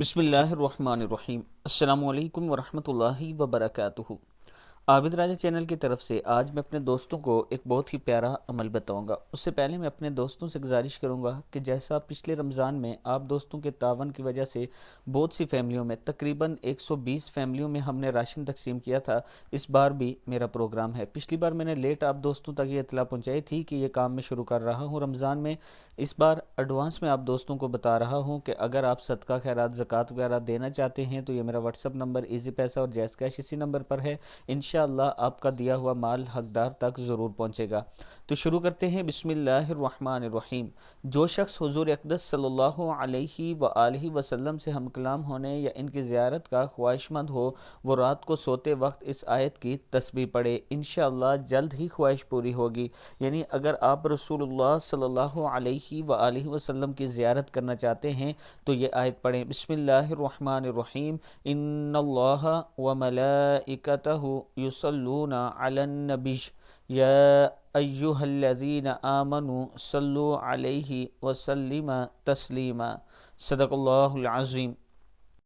بسم اللہ الرحمن الرحیم۔ السلام علیکم ورحمۃ اللہ وبرکاتہ۔ عابد راجہ چینل کی طرف سے آج میں اپنے دوستوں کو ایک بہت ہی پیارا عمل بتاؤں گا۔ اس سے پہلے میں اپنے دوستوں سے گزارش کروں گا کہ جیسا پچھلے رمضان میں آپ دوستوں کے تعاون کی وجہ سے بہت سی فیملیوں میں تقریباً 120 فیملیوں میں ہم نے راشن تقسیم کیا تھا، اس بار بھی میرا پروگرام ہے۔ پچھلی بار میں نے لیٹ آپ دوستوں تک یہ اطلاع پہنچائی تھی کہ یہ کام میں شروع کر رہا ہوں رمضان میں۔ اس بار ایڈوانس میں آپ دوستوں کو بتا رہا ہوں کہ اگر آپ صدقہ خیرات زکوٰۃ وغیرہ دینا چاہتے ہیں تو یہ میرا واٹس اپ نمبر ایزی پیسہ اور جیز کیش اسی نمبر پر ہے۔ انشاءاللہ آپ کا دیا ہوا مال حقدار تک ضرور پہنچے گا۔ تو شروع کرتے ہیں۔ بسم اللہ الرحمن الرحیم۔ جو شخص حضور اقدس صلی اللہ علیہ وآلہ وسلم سے ہم کلام ہونے یا ان کی زیارت کا خواہش مند ہو، وہ رات کو سوتے وقت اس آیت کی تسبیح پڑھے، انشاءاللہ جلد ہی خواہش پوری ہوگی۔ یعنی اگر آپ رسول اللہ صلی اللہ علیہ وآلہ وسلم کی زیارت کرنا چاہتے ہیں تو یہ آیت پڑھیں۔ بسم اللہ الرحمن الرحیم۔ ان اللہ وملائکتہ یصلون علی النبی یا ایہا الذین آمنوا صلوا علیہ وسلم تسلیما۔ صدق اللہ العظیم۔